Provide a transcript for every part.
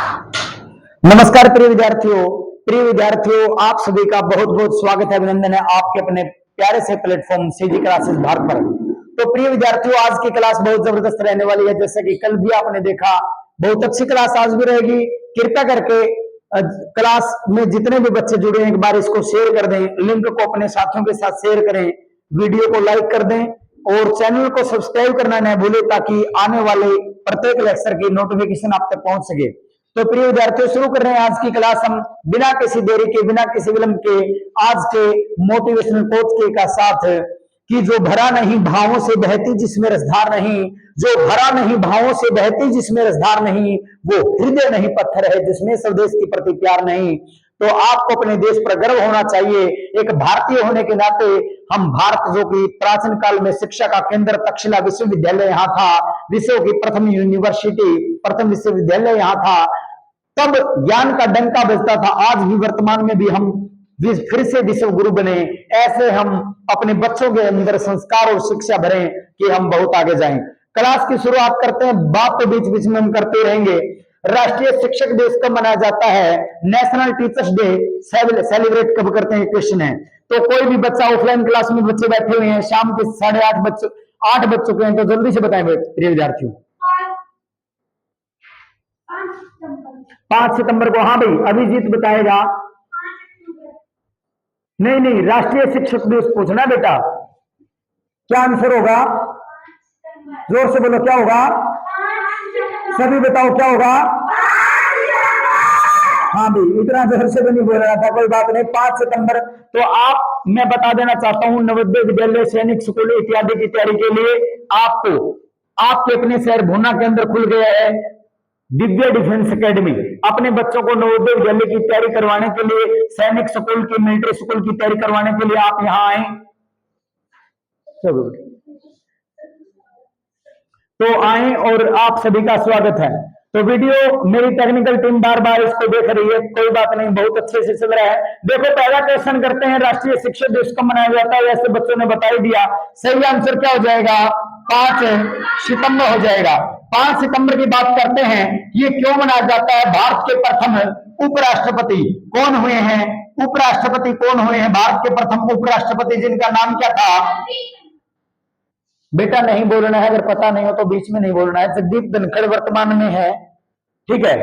नमस्कार प्रिय विद्यार्थियों, आप सभी का बहुत बहुत स्वागत है, अभिनंदन है आपके अपने प्यारे से प्लेटफॉर्म सीजी क्लासेस भारत पर। तो प्रिय विद्यार्थियों, आज की क्लास बहुत जबरदस्त रहने वाली है। जैसे कि कल भी आपने देखा, बहुत अच्छी क्लास आज भी रहेगी। कृपया करके क्लास में जितने भी बच्चे जुड़े हैं, एक बार इसको शेयर कर दें, लिंक को अपने साथियों के साथ शेयर करें, वीडियो को लाइक कर दें और चैनल को सब्सक्राइब करना न भूलें, ताकि आने वाले प्रत्येक लेक्चर की नोटिफिकेशन आप तक पहुंच सके। तो प्रिय विद्यार्थियों, शुरू कर रहे हैं आज की क्लास हम बिना किसी देरी के, बिना किसी विलंब के, आज के मोटिवेशनल कोच के का साथ, कि जो भरा नहीं भावों से बहती जिसमें रसधार नहीं, जो भरा नहीं भावों से बहती जिसमें रसधार नहीं, वो हृदय नहीं पत्थर है जिसमें स्वदेश के प्रति प्यार नहीं। तो आपको अपने देश पर गर्व होना चाहिए। एक भारतीय होने के नाते हम भारत, जो कि प्राचीन काल में शिक्षा का केंद्र तक्षशिला विश्वविद्यालय यहाँ था, विश्व की प्रथम यूनिवर्सिटी, प्रथम विश्वविद्यालय यहाँ था, तब ज्ञान का डंका बजता था। आज भी वर्तमान में भी हम फिर से विश्व गुरु बने, ऐसे हम अपने बच्चों के अंदर संस्कार और शिक्षा भरें कि हम बहुत आगे जाएं। क्लास की शुरुआत करते हैं। बात तो बीच बीच में हम करते रहेंगे। राष्ट्रीय शिक्षक दिवस कब मनाया जाता है? नेशनल टीचर्स डे सेलिब्रेट कब करते हैं? क्वेश्चन है। तो कोई भी बच्चा, ऑफलाइन क्लास में बच्चे बैठे हुए हैं, शाम के 8:30 8 बज चुके हैं, तो जल्दी से बताएं प्रिय विद्यार्थियों। 5 सितंबर को। हाँ भाई, अभिजीत बताएगा। नहीं, राष्ट्रीय शिक्षक दिवस पूछना बेटा। क्या आंसर होगा? जोर से बोलो, क्या होगा? सभी बताओ क्या होगा? हाँ भाई, इतना जोर से भी नहीं बोल रहा था, कोई बात नहीं। 5 सितंबर। तो आप, मैं बता देना चाहता हूँ, नवोदय विद्यालय, सैनिक स्कूल इत्यादि की तैयारी के लिए आपको आपके अपने शहर भुना के अंदर खुल गया है दिव्या डिफेंस एकेडमी। अपने बच्चों को नवोदय विद्यालय की तैयारी करवाने के लिए, सैनिक स्कूल की, मिलिट्री स्कूल की तैयारी करवाने के लिए आप यहाँ आए। तो आए और आप सभी का स्वागत है। तो वीडियो मेरी टेक्निकल टीम बार बार इसको देख रही है, कोई बात नहीं, बहुत अच्छे से चल रहा है। देखो, पहला क्वेश्चन करते हैं, राष्ट्रीय शिक्षक दिवस कब मनाया जाता है? ऐसे बच्चों ने बता ही दिया। सही आंसर क्या हो जाएगा? 5 सितंबर हो जाएगा। 5 सितंबर की बात करते हैं। ये क्यों मनाया जाता है? भारत के प्रथम उपराष्ट्रपति कौन हुए हैं? उपराष्ट्रपति कौन हुए हैं? भारत के प्रथम उपराष्ट्रपति, जिनका नाम क्या था? बेटा नहीं बोलना है, अगर पता नहीं हो तो बीच में नहीं बोलना है। जगदीप धनखड़ वर्तमान में है, ठीक है,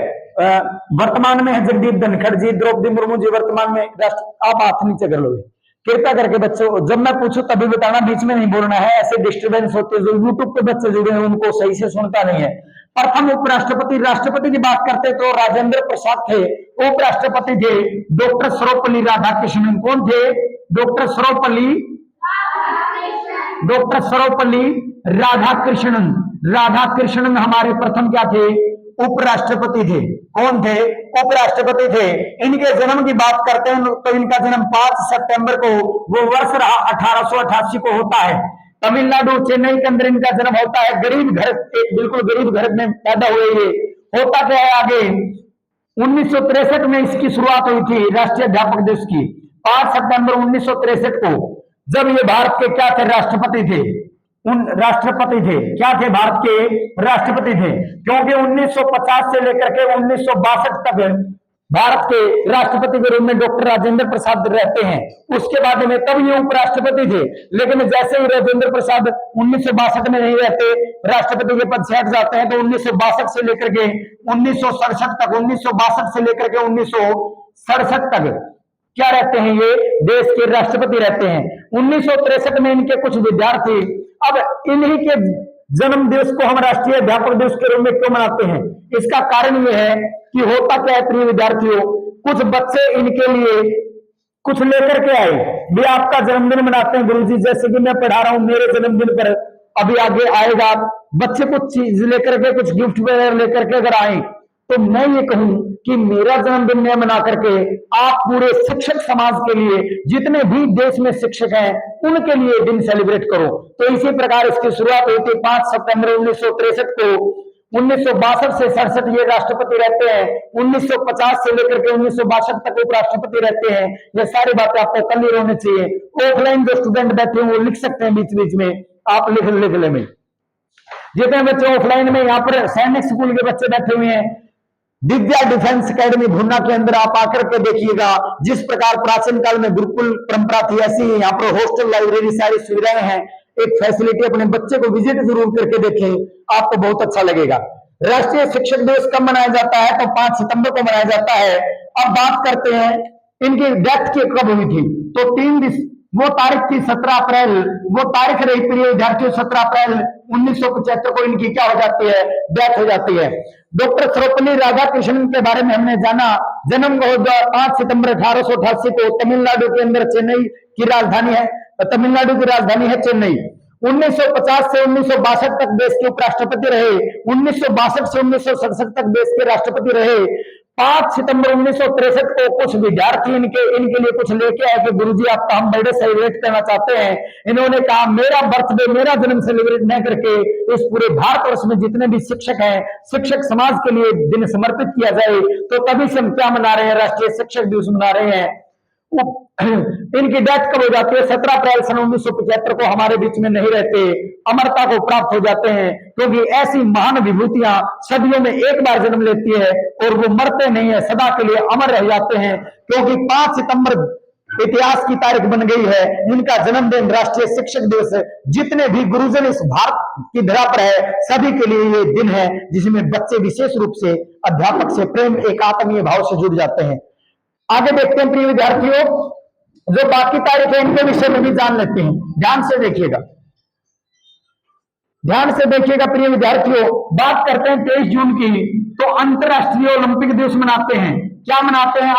वर्तमान में है जगदीप धनखड़ जी। द्रौपदी मुर्मू जी वर्तमान में राष्ट्र। आप हाथ नीचे कर लोगे कृपया करके बच्चों, जब मैं पूछूं तभी बताना, बीच में नहीं बोलना है, ऐसे डिस्टर्बेंस होते हैं। जो यूट्यूब पे बच्चे जुड़े हैं उनको सही से सुनता नहीं है। प्रथम उपराष्ट्रपति, राष्ट्रपति की बात करते तो राजेंद्र प्रसाद थे। उपराष्ट्रपति थे डॉक्टर सर्वपल्ली राधाकृष्णन। कौन थे? डॉक्टर सर्वपल्ली राधाकृष्णन। राधाकृष्णन हमारे प्रथम क्या थे? उपराष्ट्रपति थे। कौन थे? उपराष्ट्रपति थे। इनके जन्म की बात करते हैं तो इनका जन्म 5 सितंबर को, वो वर्ष रहा 1888 को होता है। तमिलनाडु, चेन्नई के अंदर इनका जन्म होता है। गरीब घर, एक बिल्कुल गरीब घर में पैदा हुए। ये होता क्या है आगे? 1963 में इसकी शुरुआत हुई थी राष्ट्रीय अध्यापक दिवस की। 5 सितंबर 1963 को, जब ये भारत के क्या थे? राष्ट्रपति थे। राष्ट्रपति थे, क्या थे? भारत के राष्ट्रपति थे। क्योंकि 1950 से लेकर के 1962 तक भारत के राष्ट्रपति के रूप में डॉक्टर राजेंद्र प्रसाद रहते हैं। उसके बाद में तब ये उपराष्ट्रपति थे। लेकिन जैसे ही राजेंद्र प्रसाद 1962 में नहीं रहते, राष्ट्रपति के पद से हट जाते हैं, तो 1962 से लेकर के 1967 तक, 1962 से लेकर के 1967 तक क्या रहते हैं? ये देश के राष्ट्रपति रहते हैं। 1963 में इनके कुछ विद्यार्थी, अब इन्हीं के जन्म दिवस को हम राष्ट्रीय अध्यापक दिवस के रूप में क्यों मनाते हैं? इसका कारण यह है कि होता क्या है प्रिय विद्यार्थियों, कुछ बच्चे इनके लिए कुछ लेकर के आए। वे आपका जन्मदिन मनाते हैं गुरुजी, जैसे कि मैं पढ़ा रहा हूं, मेरे जन्मदिन पर अभी आगे आएगा, बच्चे कुछ चीज लेकर के, कुछ गिफ्ट वगैरह लेकर के अगर आए, तो मैं ये कहूं कि मेरा जन्मदिन न मना करके आप पूरे शिक्षक समाज के लिए, जितने भी देश में शिक्षक हैं, उनके लिए दिन सेलिब्रेट करो। तो इसी प्रकार इसकी शुरुआत हुई थी 5 सितंबर 1963 को। 1962 से 67 ये राष्ट्रपति रहते हैं। 1950 से लेकर के 1962 तक उपराष्ट्रपति रहते हैं। ये सारी बातें आपको क्लियर होनी चाहिए। ऑफलाइन जो स्टूडेंट बैठे हैं वो लिख सकते हैं बीच बीच में, आप लिख ले में। जितने बच्चे ऑफलाइन में यहाँ पर सैनिक स्कूल के बच्चे बैठे हुए हैं, विद्या डिफेंस एकेडमी भुन्ना के अंदर आप आकर के देखिएगा, जिस प्रकार प्राचीन काल में गुरुकुल परंपरा थी ऐसी ही यहाँ पर हॉस्टल, लाइब्रेरी, सारी सुविधाएं हैं। एक फैसिलिटी, अपने बच्चे को विजिट जरूर करके देखें, आपको बहुत अच्छा लगेगा। राष्ट्रीय शिक्षक दिवस कब मनाया जाता है? तो 5 सितंबर को मनाया जाता है। अब बात करते हैं इनकी डेथ की कब हुई थी, तो 3 वो तारीख थी 17 अप्रैल, वो तारीख रही प्रिय विद्यार्थियों 17 अप्रैल 1975 को इनकी क्या हो जाती है? डेथ हो जाती है। डॉक्टर सर्वपल्ली राधाकृष्णन के बारे में हमने जाना, जन्म 5 सितंबर 1888 को तमिलनाडु के अंदर, चेन्नई की राजधानी है, तमिलनाडु की राजधानी है चेन्नई। 1950 से 1962 तक देश के उपराष्ट्रपति रहे, 1962 से 1967 तक देश के राष्ट्रपति रहे। 5 सितंबर 1963 को कुछ विद्यार्थी इनके लिए कुछ लेके आए कि गुरुजी आपका हम बर्थडे सेलिब्रेट करना चाहते हैं। इन्होंने कहा मेरा बर्थडे, मेरा जन्म सेलिब्रेट न करके इस पूरे भारतवर्ष में जितने भी शिक्षक हैं, शिक्षक समाज के लिए दिन समर्पित किया जाए। तो तभी से हम क्या मना रहे हैं? राष्ट्रीय शिक्षक दिवस मना रहे हैं। इनकी डेथ कब हो जाती है? 17 अप्रैल सन 1975 को हमारे बीच में नहीं रहते, अमरता को प्राप्त हो जाते हैं, क्योंकि ऐसी महान विभूतियां सदियों में एक बार जन्म लेती है और वो मरते नहीं है, सदा के लिए अमर रह जाते हैं। क्योंकि 5 सितंबर इतिहास की तारीख बन गई है, इनका जन्मदिन राष्ट्रीय शिक्षक दिवस है। जितने भी गुरुजन इस भारत की धरा पर है, सभी के लिए ये दिन है जिसमें बच्चे विशेष रूप से अध्यापक से प्रेम, एक आत्मीय भाव से जुड़ जाते हैं। आगे देखते हैं प्रिय विद्यार्थियों, जो बाकी तारीख है इनके विषय में भी जान लेते हैं। ध्यान से देखिएगा, ध्यान से देखिएगा प्रिय विद्यार्थियों। बात करते हैं 23 जून की, तो अंतरराष्ट्रीय ओलंपिक दिवस मनाते हैं। क्या मनाते हैं?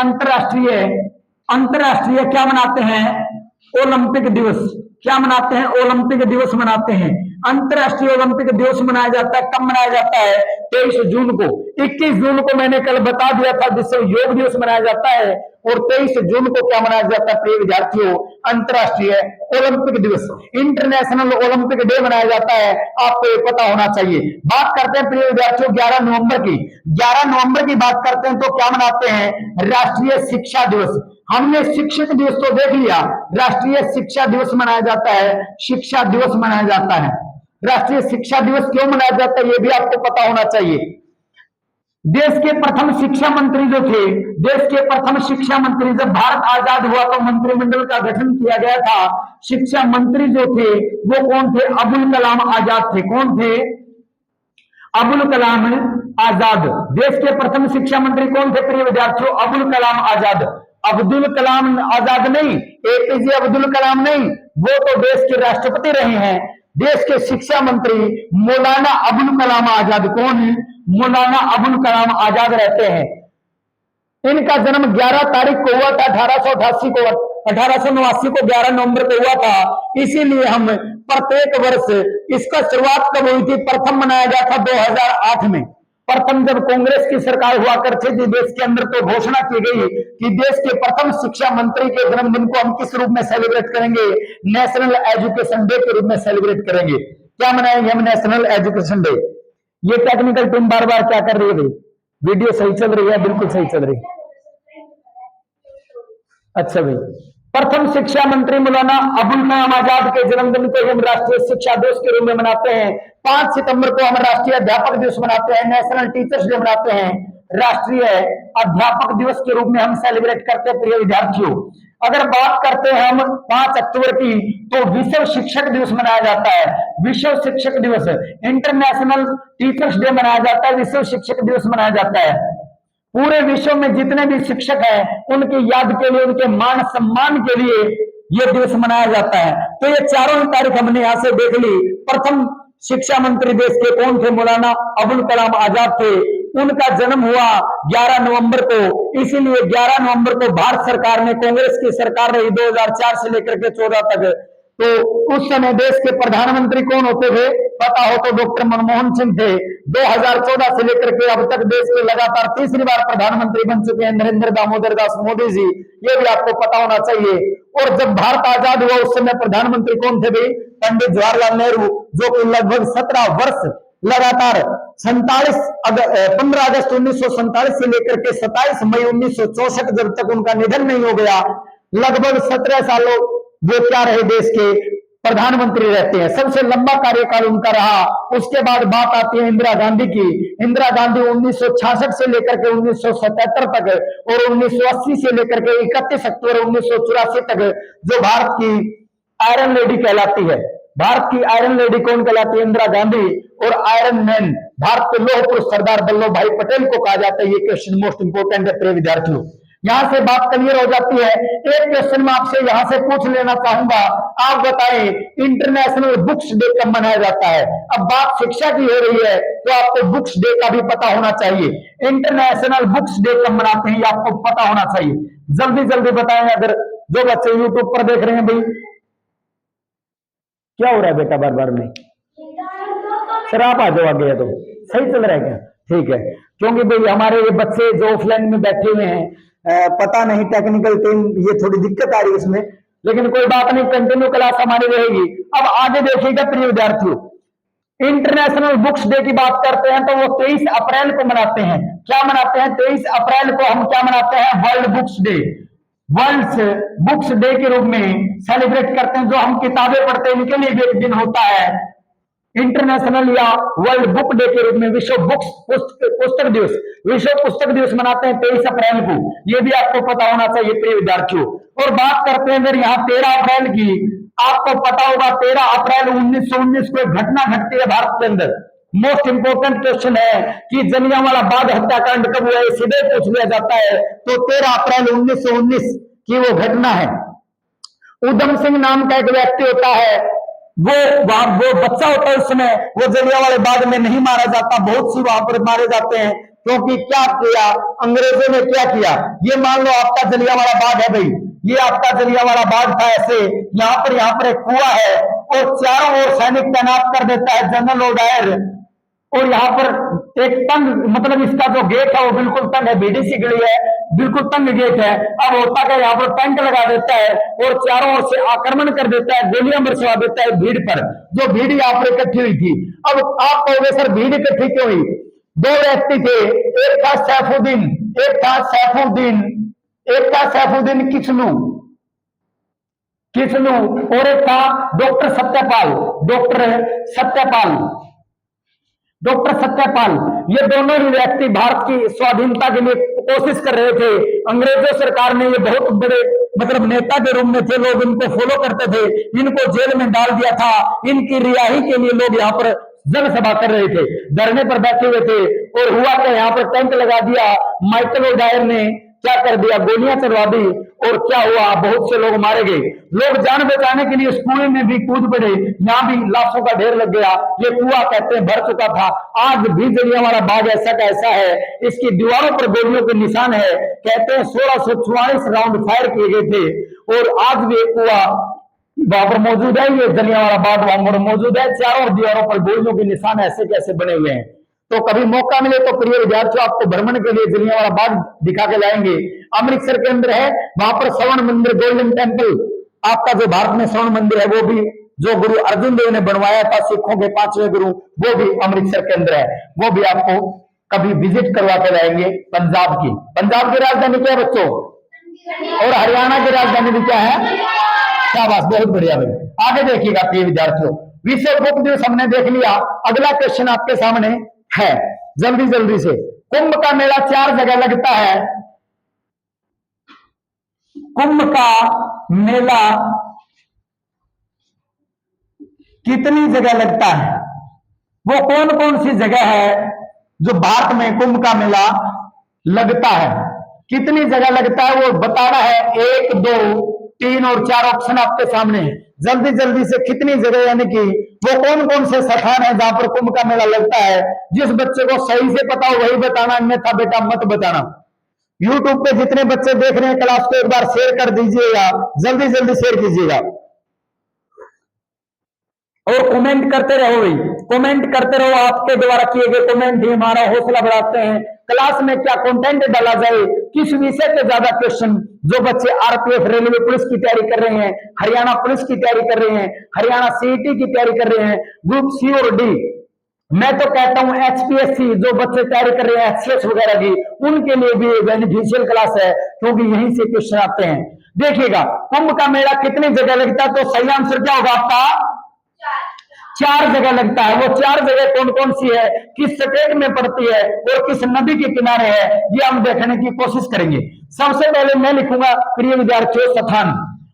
अंतरराष्ट्रीय क्या मनाते हैं? ओलंपिक दिवस। क्या मनाते हैं? ओलंपिक दिवस मनाते हैं। अंतरराष्ट्रीय ओलंपिक दिवस मनाया जाता है। कब मनाया जाता है? 23 जून को। 21 जून को मैंने कल बता दिया था जिससे योग दिवस मनाया जाता है, और 23 जून को क्या मनाया जाता है प्रिय विद्यार्थियों? अंतरराष्ट्रीय ओलंपिक दिवस, इंटरनेशनल ओलंपिक डे मनाया जाता है। आपको ये पता होना चाहिए। बात करते हैं प्रिय विद्यार्थियों 11 नवंबर की। 11 नवंबर की बात करते हैं तो क्या मनाते हैं? राष्ट्रीय शिक्षा दिवस। हमने शिक्षक दिवस तो देख लिया, राष्ट्रीय शिक्षा दिवस मनाया जाता है। शिक्षा दिवस मनाया जाता है। राष्ट्रीय शिक्षा दिवस क्यों मनाया जाता है ये भी आपको पता होना चाहिए। देश के प्रथम शिक्षा मंत्री जो थे, देश के प्रथम शिक्षा मंत्री, जब भारत आजाद हुआ तो मंत्रिमंडल का गठन किया गया था। शिक्षा मंत्री जो थे वो कौन थे? अबुल कलाम आजाद थे। कौन थे? अबुल कलाम आजाद। देश के प्रथम शिक्षा मंत्री कौन थे प्रिय विद्यार्थियों? अबुल कलाम आजाद। अब्दुल कलाम आजाद नहीं, एपीजे अब्दुल कलाम नहीं, वो तो देश के राष्ट्रपति रहे हैं। देश के शिक्षा मंत्री मौलाना अबुल कलाम आजाद कौन है? मौलाना अबुल कलाम आजाद रहते हैं। इनका जन्म 11 तारीख को हुआ था 1889 को 11 नवंबर को हुआ था। इसीलिए हम प्रत्येक वर्ष इसका शुरुआत कब हुई थी? प्रथम मनाया गया था 2008 में। प्रथम जब कांग्रेस की सरकार हुआ करती थी देश के अंदर, तो घोषणा की गई कि देश के प्रथम शिक्षा मंत्री के जन्मदिन को हम किस रूप में सेलिब्रेट करेंगे? नेशनल एजुकेशन डे के रूप में सेलिब्रेट करेंगे। क्या मनाएंगे हम? National education day. ये टेक्निकल टीम बार बार क्या कर रही है भाई? वीडियो सही चल रही है? बिल्कुल सही चल रही है। अच्छा भाई, प्रथम शिक्षा मंत्री मौलाना अबुल कलाम आजाद के जन्मदिन को हम राष्ट्रीय शिक्षा दिवस के रूप में मनाते हैं। 5 सितंबर को हम राष्ट्रीय अध्यापक दिवस मनाते हैं, नेशनल टीचर्स डे मनाते हैं। राष्ट्रीय अध्यापक दिवस के रूप में हम सेलिब्रेट करते हैं प्रिय विद्यार्थियों। अगर बात करते हैं हम 5 अक्टूबर की, तो विश्व शिक्षक दिवस मनाया जाता है। विश्व शिक्षक दिवस, इंटरनेशनल टीचर्स डे मनाया जाता है, विश्व शिक्षक दिवस मनाया जाता है। पूरे विश्व में जितने भी शिक्षक हैं उनकी याद के लिए, उनके मान सम्मान के लिए यह दिवस मनाया जाता है। तो ये चारों ही तारीख हमने यहां से देख ली। प्रथम शिक्षा मंत्री देश के कौन थे? मौलाना अबुल कलाम आजाद थे। उनका जन्म हुआ 11 नवंबर को, इसीलिए 11 नवंबर को भारत सरकार ने, कांग्रेस की सरकार रही 2004 से लेकर के 14 तक, तो उस समय देश के प्रधानमंत्री कौन होते थे? पता हो तो डॉक्टर मनमोहन सिंह थे। 2014 से लेकर के अब तक देश के लगातार तीसरी बार प्रधानमंत्री बन चुके हैं नरेंद्र दामोदर दास मोदी जी। ये भी आपको पता होना चाहिए। और जब भारत आजाद हुआ उस समय प्रधानमंत्री कौन थे भाई? पंडित जवाहरलाल नेहरू, जो कि लगभग 17 वर्ष लगातार 15 अगस्त 1947 से लेकर के 27 मई 1964 जब तक उनका निधन नहीं हो गया, लगभग 17 सालों वो क्या रहे? देश के प्रधानमंत्री रहते हैं, सबसे लंबा कार्यकाल उनका रहा। उसके बाद बात आती है इंदिरा गांधी की। इंदिरा गांधी 1966 से लेकर के 1977 तक और 1980 से लेकर के 31 अक्टूबर 1984 तक जो भारत की आयरन लेडी कहलाती है। भारत की आयरन लेडी कौन कहलाती है? इंदिरा गांधी। और आयरन मैन, भारत के लौह पुरुष सरदार वल्लभ भाई पटेल को कहा जाता है। ये क्वेश्चन मोस्ट इंपोर्टेंट है प्रिय विद्यार्थियों, यहां से बात क्लियर हो जाती है। एक क्वेश्चन मैं आपसे यहां से पूछ लेना चाहूंगा, आप बताएं इंटरनेशनल बुक्स डे कब मनाया जाता है? अब बात शिक्षा की हो रही है तो आपको बुक्स डे का भी पता होना चाहिए। इंटरनेशनल बुक्स डे कब मनाते हैं ये आपको पता होना चाहिए। जल्दी जल्दी बताएं, अगर जो बच्चे यूट्यूब पर देख रहे हैं। भाई क्या हो रहा है बेटा बार बार में? सर आप आ जाओ आगे, तो सही चल रहा है क्या? ठीक है, क्योंकि भाई हमारे ये बच्चे जो ऑफलाइन में बैठे हुए हैं, पता नहीं टेक्निकल टीम ये थोड़ी दिक्कत आ रही है इसमें, लेकिन कोई बात नहीं, कंटिन्यू क्लास हमारी रहेगी। अब आगे देखिएगा प्रिय विद्यार्थियों, इंटरनेशनल बुक्स डे की बात करते हैं तो वो 23 अप्रैल को मनाते हैं। क्या मनाते हैं? 23 अप्रैल को हम क्या मनाते हैं? World books day. World books day के रूप में सेलिब्रेट करते हैं। जो हम किताबें पढ़ते हैं इनके लिए भी एक दिन होता है इंटरनेशनल या वर्ल्ड बुक डे के रूप में। विश्व पुस्तक दिवस, विश्व पुस्तक दिवस मनाते हैं 23 अप्रैल को। ये भी आपको पता होना चाहिए प्रिय विद्यार्थियों। और बात करते हैं अगर यहाँ 13 अप्रैल की, आपको पता होगा 13 अप्रैल 1919 को एक घटना घटती है भारत के अंदर। मोस्ट इंपोर्टेंट क्वेश्चन है कि जलियांवाला बाग हत्याकांड कब हुआ है, सीधे पूछ लिया जाता है। तो 13 अप्रैल 1919 की वो घटना है। उधम सिंह नाम का एक व्यक्ति होता है, वो बच्चा होता है, उस समय वो जलियांवाले बाग में नहीं मारा जाता, बहुत सी वहां पर मारे जाते हैं। क्योंकि क्या किया अंग्रेजों ने? क्या किया? ये मान लो आपका जलियांवाला बाग है भाई, ये आपका जलियांवाला बाग था। ऐसे यहाँ पर एक कुआं है और चारों ओर सैनिक तैनात कर देता है जनरल ओ डायर। और यहाँ पर एक तंग, मतलब इसका जो गेट है वो बिल्कुल तंग है, बीडीसी गली है, बिल्कुल तंग गेट है। अब होता है यहाँ पर टैंक लगा देता है और चारों ओर से आक्रमण कर देता है, गोलियां बरसवा देता है भीड़ पर, जो भीड़ यहाँ पर इकट्ठी हुई थी। अब आप कहोगे सर भीड़ इकट्ठी क्यों हुई? दो व्यक्ति थे, एक था सैफुद्दीन, एक था सैफुद्दीन किस्नू और एक था डॉक्टर सत्यपाल। ये दोनों ही व्यक्ति भारत की स्वाधीनता के लिए कोशिश कर रहे थे। अंग्रेजों सरकार ने, ये बहुत बड़े मतलब नेता के रूप में थे, लोग इनको फॉलो करते थे, इनको जेल में डाल दिया था। इनकी रिहाई के लिए लोग यहाँ पर जनसभा कर रहे थे, धरने पर बैठे हुए थे। और हुआ क्या, यहाँ पर टैंक लगा दिया, माइकल ओ डायर ने क्या कर दिया, गोलियां चलवा दी। और क्या हुआ, बहुत से लोग मारे गए। लोग जान बचाने के लिए उस कुएं में भी कूद पड़े, यहाँ भी लाशों का ढेर लग गया। ये कुआं कहते हैं भर चुका था। आज भी जलियांवाला बाग ऐसा का ऐसा है, इसकी दीवारों पर गोलियों के निशान है। कहते हैं 1644 राउंड फायर किए गए थे और आज भी एक कुआं वहां पर मौजूद है। ये जलियांवाला बाग वहां पर मौजूद है, चारों दीवारों पर गोलियों के निशान ऐसे कैसे बने हुए हैं। तो कभी मौका मिले तो प्रिय विद्यार्थियों आपको भ्रमण के लिए जलियांवाला बाग दिखा के लाएंगे। अमृतसर के अंदर है, वहां पर स्वर्ण मंदिर, गोल्डन टेम्पल, आपका जो भारत में स्वर्ण मंदिर है वो भी जो गुरु अर्जुन देव ने बनवाया था, सिखों के 5वें गुरु, वो भी अमृतसर के अंदर है। वो भी आपको कभी विजिट करवा के लाएंगे। पंजाब की राजधानी क्या है बच्चों? और हरियाणा की राजधानी भी क्या है? शाबाश, बहुत बढ़िया भाई। आगे देखिएगा प्रिय विद्यार्थियों, विश्व बुक दिवस हमने देख लिया। अगला क्वेश्चन आपके सामने है, जल्दी से। कुंभ का मेला 4 जगह लगता है। कुंभ का मेला कितनी जगह लगता है? वो कौन कौन सी जगह है जो भारत में कुंभ का मेला लगता है? कितनी जगह लगता है वो बताना है। 1, 2, 3 और 4 ऑप्शन आपके सामने है। जल्दी से कितनी जगह, यानी कि वो कौन कौन से स्थान है जहां पर कुंभ का मेला लगता है? जिस बच्चे को सही से पता हो वही बताना, अन्यथा बेटा मत बताना। यूट्यूब पे जितने बच्चे देख रहे हैं क्लास को एक बार शेयर कर दीजिएगा, जल्दी शेयर कीजिएगा और कमेंट करते रहो भाई, कमेंट करते रहो। आपके द्वारा किए गए कमेंट ही हमारा हौसला बढ़ाते हैं। क्लास में क्या कंटेंट डाला जाए, किस विषय पे ज्यादा क्वेश्चन, जो बच्चे आरपीएफ, रेलवे पुलिस की तैयारी कर रहे हैं, हरियाणा पुलिस की तैयारी कर रहे हैं, हरियाणा सीईटी की तैयारी कर रहे हैं, ग्रुप सी और डी, मैं तो कहता हूं एचपीएससी जो बच्चे तैयारी कर रहे हैं, एक्सएस वगैरह की, उनके लिए भी बेनिफिशियल क्लास है, क्योंकि यहीं से क्वेश्चन आते हैं। देखिएगा कुंभ का मेला कितनी जगह लगता है, तो सही आंसर क्या होगा आपका? 4 जगह लगता है। वो 4 जगह कौन कौन सी है, किस स्टेट में पड़ती है और किस नदी के किनारे है, ये हम देखने की कोशिश करेंगे। सबसे पहले मैं लिखूंगा प्रिय विद्यार्थियों स्थान,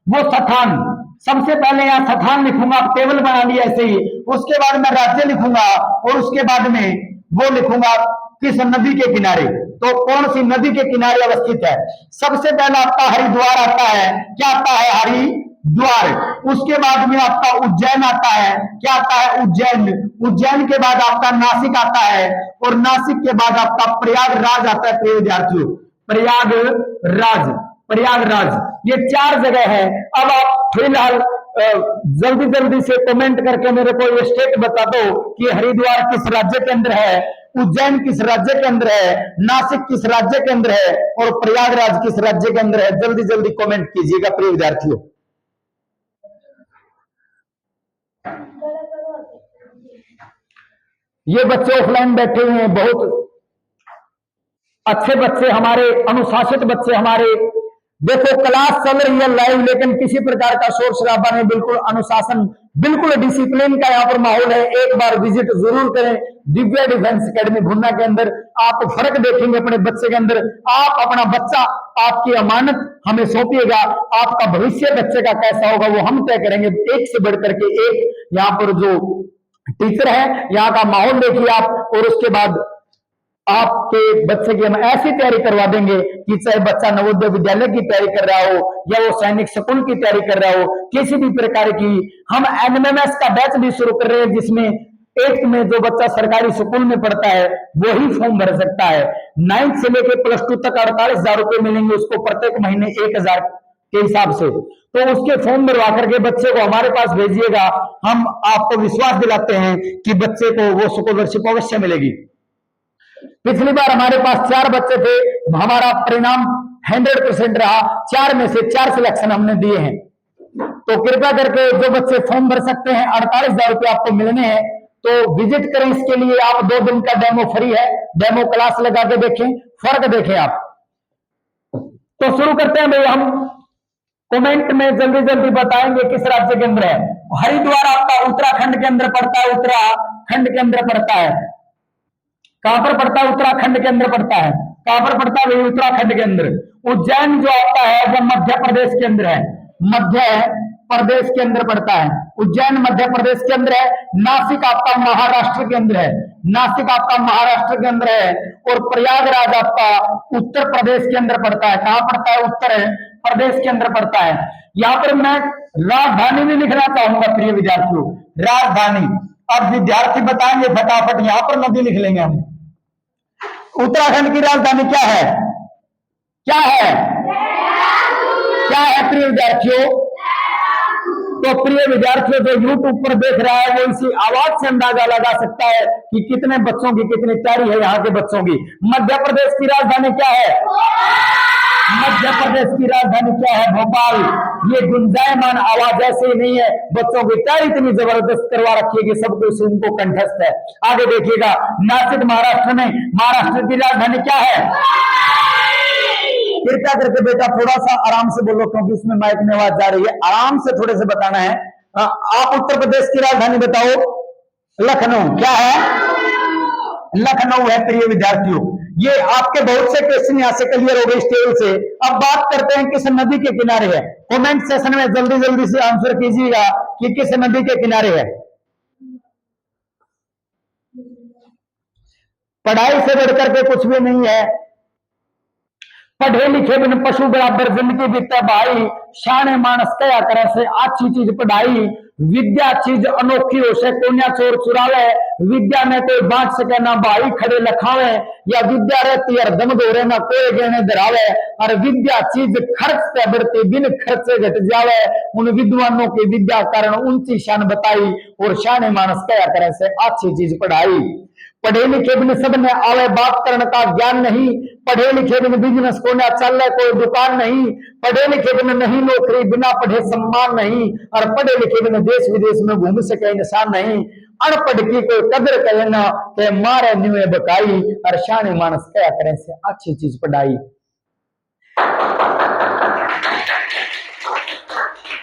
वो स्थान सबसे पहले यहाँ स्थान लिखूंगा, टेबल बना लिया ऐसे ही। उसके बाद मैं राज्य लिखूंगा और उसके बाद में वो लिखूंगा किस नदी के किनारे, तो कौन सी नदी के किनारे अवस्थित है। सबसे पहला आपका हरिद्वार आता है, क्या आता है? हरिद्वार। उसके बाद में आपका उज्जैन आता है, क्या आता है? उज्जैन। उज्जैन के बाद आपका नासिक आता है और नासिक के बाद आपका प्रयागराज आता है। प्रिय विद्यार्थियों प्रयागराज, प्रयागराज, ये 4 जगह है। अब आप फिलहाल जल्दी जल्दी से कमेंट करके मेरे को ये स्टेट बता दो कि हरिद्वार किस राज्य के अंदर है, उज्जैन किस राज्य के अंदर है, नासिक किस राज्य के अंदर है और प्रयागराज किस राज्य के अंदर है। जल्दी जल्दी कमेंट कीजिएगा प्रिय विद्यार्थियों। ये बच्चे ऑफलाइन बैठे हुए हैं, बहुत अच्छे बच्चे हमारे, अनुशासित बच्चे हमारे। देखो क्लास चल रही है लाइव, लेकिन किसी प्रकार का शोर शराबा नहीं, बिल्कुल अनुशासन, बिल्कुल डिसिप्लिन का यहाँ पर माहौल है। एक बार विजिट जरूर करें दिव्या डिफेंस एकेडमी भुन्ना के अंदर, आप फर्क देखेंगे अपने बच्चे के अंदर। आप अपना बच्चा, आपकी अमानत हमें सौंपिएगा, आपका भविष्य बच्चे का कैसा होगा वो हम तय करेंगे। एक से बढ़कर के एक यहाँ पर जो टीचर है, यहाँ का माहौल देखिए आप, और उसके बाद आपके बच्चे की हम ऐसी तैयारी करवा देंगे कि चाहे बच्चा नवोदय विद्यालय की तैयारी कर रहा हो या वो सैनिक स्कूल की तैयारी कर रहा हो, किसी भी प्रकार की। हम एनएमएमएस का बैच भी शुरू कर रहे हैं, जिसमें 8th में जो बच्चा सरकारी स्कूल में पढ़ता है वही फॉर्म भर सकता है। 9th से लेकर +2 तक 48,000 रुपए मिलेंगे उसको प्रत्येक महीने 1,000 के हिसाब से। तो उसके फॉर्म भरवा करके बच्चे को हमारे पास भेजिएगा, हम आपको विश्वास दिलाते हैं कि बच्चे को वो स्कॉलरशिप अवश्य मिलेगी। पिछली बार हमारे पास 4 बच्चे थे, हमारा परिणाम 100% रहा, 4 में से 4 सिलेक्शन हमने दिए हैं। तो कृपया करके जो बच्चे फॉर्म भर सकते हैं, 48,000 रुपये आपको मिलने हैं, तो विजिट करें। इसके लिए आप 2 दिन का डेमो फ्री है, डेमो क्लास लगा के देखें, फर्क देखें आप। तो शुरू करते हैं भाई, हम कमेंट में जल्दी जल्दी बताएंगे किस राज्य के अंदर है। हरिद्वार आपका उत्तराखंड के अंदर पड़ता है, उत्तराखंड के अंदर पड़ता है। कहां पर पड़ता है? उत्तराखंड के अंदर पड़ता है। कहां पर पड़ता है? उत्तराखंड के अंदर। उज्जैन जो आता है वो मध्य प्रदेश के अंदर है, मध्य प्रदेश के अंदर पड़ता है। उज्जैन मध्य प्रदेश के अंदर है। नासिक आपका महाराष्ट्र के अंदर है, नासिक आपका महाराष्ट्र के अंदर है। और प्रयागराज आपका उत्तर प्रदेश के अंदर पड़ता है। कहां पड़ता है? उत्तर प्रदेश के अंदर पड़ता है। यहां पर मैं राजधानी भी लिखना चाहूंगा प्रिय विद्यार्थियों, राजधानी। अब विद्यार्थी बताएंगे फटाफट, यहां पर नदी लिख लेंगे हम। उत्तराखंड की राजधानी क्या है? क्या है? क्या है प्रिय विद्यार्थियों? तो प्रिय विद्यार्थियों जो YouTube पर देख रहा है वो इसी आवाज से अंदाजा लगा सकता है कि कितने बच्चों की कितनी तैयारी है यहाँ के बच्चों की। मध्य प्रदेश की राजधानी क्या है? मध्य प्रदेश की राजधानी क्या है? भोपाल। ये गुंजायमान आवाज ऐसे ही नहीं है, बच्चों की तैयारी इतनी जबरदस्त करवा रखी है कि सब कुछ उनको कंठस्थ है। आगे देखिएगा, नासिक महाराष्ट्र में, महाराष्ट्र की राजधानी क्या है? कृपया करके बेटा थोड़ा सा आराम से बोलो, क्योंकि इसमें माइक में आवाज जा रही है, आराम से थोड़े से बताना है। आप उत्तर प्रदेश की राजधानी बताओ। लखनऊ। क्या है? लखनऊ है प्रिय विद्यार्थियों। ये आपके बहुत से क्वेश्चन यहां से क्लियर हो गए इस टेबल से। अब बात करते हैं किस नदी के किनारे है। कमेंट सेशन में जल्दी जल्दी से आंसर कीजिएगा कि किस नदी के किनारे है। पढ़ाई से बढ़कर के कुछ भी नहीं है। पढ़े लिखे बिन पशु बराबर जिंदगी बीते भाई, शाने मानस कया करे से अच्छी चीज पढ़ाई। विद्या चीज अनोखी हो से कोन्या चोर चुरावे, विद्या में कोई बांट सके ना भाई खड़े लखावे। या विद्या रहती है दम दौरे ना कोई गहने धरावे, और विद्या चीज खर्च से बढ़ती बिन खर्चे घट जावे। उन विद्वानों की विद्या कारण ऊंची शान बताई, और शाने मानस कया करे से अच्छी चीज पढ़ाई। पढ़े लिखे बिन सब ने आवे बात करने का ज्ञान नहीं, पढ़े लिखे बिन बिजनेस को ना चल कोई दुकान नहीं। पढ़े लिखे बिन नहीं नौकरी, बिना पढ़े सम्मान नहीं। और पढ़े लिखे बिन देश विदेश में घूम सके इंसान नहीं। अनपढ़ की कोई कदर करे ना, के मारे न्यूए बकाई। और शाने मानस क्या करे से अच्छी चीज पढ़ाई।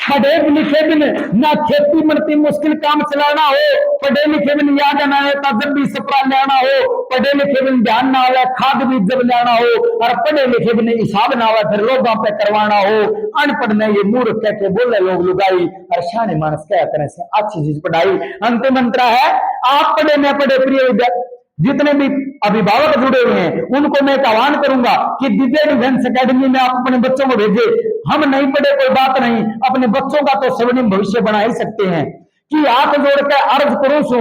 पढ़े लिखे बिन ना खेती मरती मुश्किल काम चलाना हो, पढ़े लिखे बिन याद ना आए जब भी सपरा लेना हो, पढ़े लिखे बिन ध्यान ना आए खाद भी जब लेना हो, और पढ़े लिखे बिन हिसाब ना आए फिर लोगों पे करवाना हो। अनपढ़ ने ये मूर्ख कह के बोले लोग लुगाई, और शाने मानस क्या तरह से अच्छी चीज पढ़ाई। अंतिम मंत्र है, आप पढ़े मैं पढ़े प्रिय जितने भी अभिभावक जुड़े हुए हैं उनको मैं आह्वान करूंगा कि दिव्य डिफेंस अकेडमी में आप अपने बच्चों को भेजे। हम नहीं पढ़े कोई बात नहीं, अपने बच्चों का तो स्वर्णिम भविष्य बना ही सकते हैं। कि हाथ जोड़कर अर्ज करूं सू,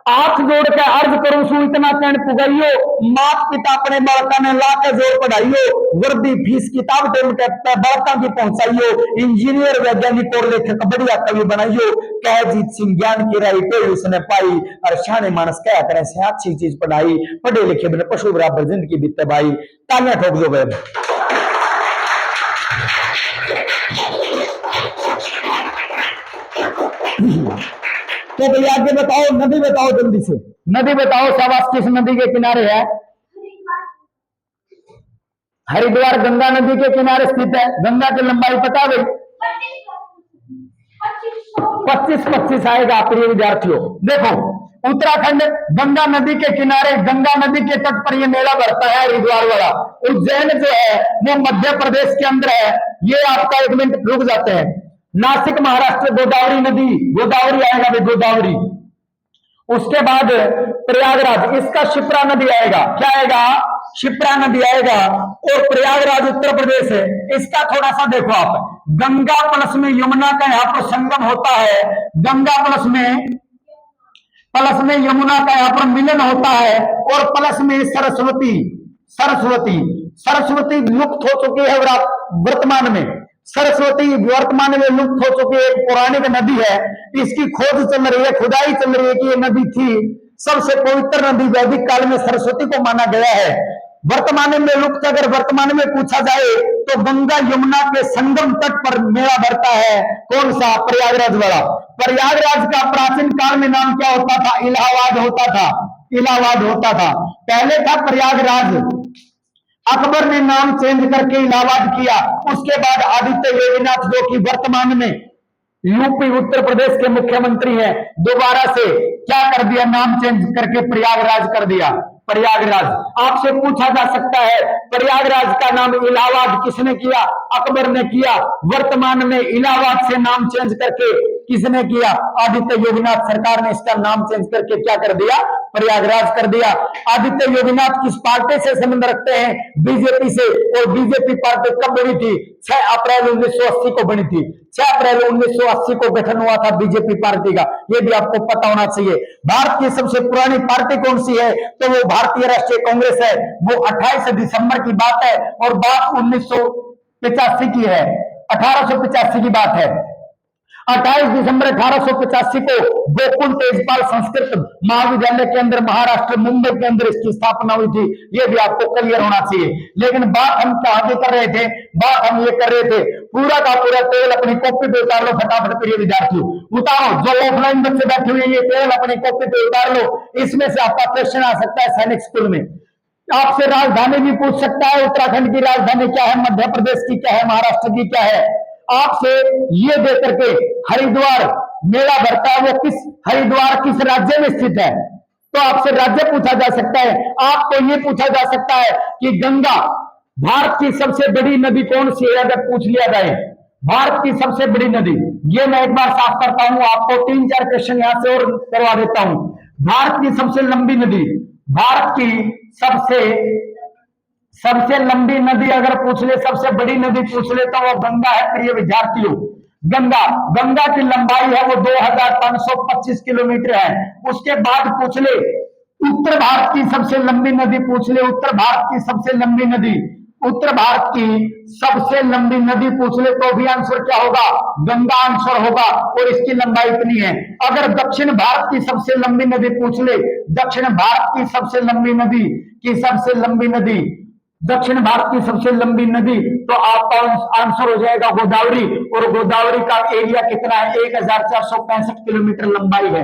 हाथ जोड़ के अर्ज करूं सू इतना कहन पुगाइयो, मात पिता अपने बालका ने ला के जोर पढ़ाइयो, वर्दी फीस किताब बालका की पहुंचाइयो, इंजीनियर वैज्ञानिक और लेखक बढ़िया कवि बनाइयो, कह जीत सिंह ज्ञान की राई पे उसने पाई, और शाने मानस क्या करें से अच्छी चीज पढ़ाई, पढ़े लिखे बिना पशु बराबर जिंदगी बीते भाई। तालियां ठोक दो भाई। तो भैया आगे बताओ, नदी बताओ जल्दी से, नदी बताओ शाबाश, किस नदी के किनारे है? हरिद्वार गंगा नदी के किनारे स्थित है। गंगा की लंबाई पता है? 25 आएगा प्रिय विद्यार्थियों। देखो उत्तराखंड गंगा नदी के किनारे, गंगा नदी के तट पर यह मेला भरता है हरिद्वार वाला। उज्जैन जो है वो मध्य प्रदेश के अंदर है। ये आपका 1 मिनट रुक जाते हैं। नासिक महाराष्ट्र गोदावरी नदी, गोदावरी आएगा भाई गोदावरी। उसके बाद प्रयागराज, इसका शिप्रा नदी आएगा। क्या आएगा? शिप्रा नदी आएगा। और प्रयागराज उत्तर प्रदेश है। इसका थोड़ा सा देखो आप, गंगा प्लस में यमुना का यहाँ पर संगम होता है। गंगा प्लस में यमुना का यहाँ पर मिलन होता है। और प्लस में सरस्वती, सरस्वती लुप्त हो चुकी है वर्तमान में। सरस्वती वर्तमान में लुप्त हो चुकी है, पौराणिक नदी है। इसकी खोज चल रही है, खुदाई चल रही है कि ये नदी थी। सबसे पवित्र नदी वैदिक काल में सरस्वती को माना गया है। वर्तमान में लुप्त अगर वर्तमान में पूछा जाए तो गंगा यमुना के संगम तट पर मेला भरता है। कौन सा? प्रयागराज वाला। प्रयागराज का प्राचीन काल में नाम क्या होता था? इलाहाबाद होता था। इलाहाबाद होता था, पहले था प्रयागराज। अकबर ने नाम चेंज करके इलाहाबाद किया। उसके बाद आदित्य योगीनाथ जो कि वर्तमान में यूपी उत्तर प्रदेश के मुख्यमंत्री हैं, दोबारा से क्या कर दिया? नाम चेंज करके प्रयागराज कर दिया। प्रयागराज आपसे पूछा जा सकता है प्रयागराज का नाम इलाहाबाद किसने किया? अकबर ने किया। वर्तमान में इलाहाबाद से नाम चेंज करके किसने किया? आदित्य योगीनाथ सरकार ने इसका नाम चेंज करके क्या कर दिया? प्रयागराज कर दिया। आदित्य योगीनाथ किस पार्टी से संबंध रखते हैं? बीजेपी से। और बीजेपी पार्टी कब बनी थी? 6 अप्रैल 1980 को बनी थी। 6 अप्रैल 1980 को गठन हुआ था बीजेपी पार्टी का, ये भी आपको पता होना चाहिए। भारत की सबसे पुरानी पार्टी कौन सी है? तो वो भारतीय राष्ट्रीय कांग्रेस है। वो 28 दिसंबर की बात है और बात 1985 की है। 1885 की बात है। 28 दिसंबर 1885 को गोकुल तेजपाल संस्कृत महाविद्यालय के अंदर महाराष्ट्र मुंबई के अंदर इसकी स्थापना हुई थी। ये भी आपको क्लियर होना चाहिए। लेकिन बात हम कहां कर रहे थे? बात हम ये कर रहे थे, पूरा का पूरा केवल अपनी कॉपी पे उतार लो फटाफट प्रिय विद्यार्थियों, उतारो। जो ऑफलाइन बच्चे बैठे हुए ये केवल अपनी कॉपी पे उतार लो। इसमें से आपका क्वेश्चन आ सकता है सैनिक स्कूल में। आपसे राजधानी भी पूछ सकता है, उत्तराखंड की राजधानी क्या है, मध्य प्रदेश की क्या है, महाराष्ट्र की क्या है। आपसे ये देख करके हरिद्वार मेला भरता है, वो हरिद्वार किस राज्य में स्थित है? तो आपसे राज्य पूछा जा सकता है। आपको ये पूछा जा सकता है कि गंगा भारत की सबसे बड़ी नदी कौन सी है? अगर पूछ लिया जाए भारत की सबसे बड़ी नदी, ये मैं एक बार साफ करता हूं, आपको 3-4 क्वेश्चन यहां से और करवा देता हूं। भारत की सबसे लंबी नदी, भारत की सबसे लंबी नदी अगर पूछ ले, सबसे बड़ी नदी पूछ ले तो वो गंगा है प्रिय विद्यार्थियों। गंगा की लंबाई है वो 2525 किलोमीटर है। उसके बाद पूछ ले उत्तर भारत की सबसे लंबी नदी पूछ ले, उत्तर भारत की सबसे लंबी नदी, उत्तर भारत की सबसे लंबी नदी पूछ ले तो भी आंसर क्या होगा? गंगा आंसर होगा। और इसकी लंबाई इतनी है। अगर दक्षिण भारत की सबसे लंबी नदी पूछ ले, दक्षिण भारत की सबसे लंबी नदी दक्षिण भारत की सबसे लंबी नदी, तो आपका आंसर हो जाएगा गोदावरी। और गोदावरी का एरिया कितना है? 1465 किलोमीटर लंबाई है।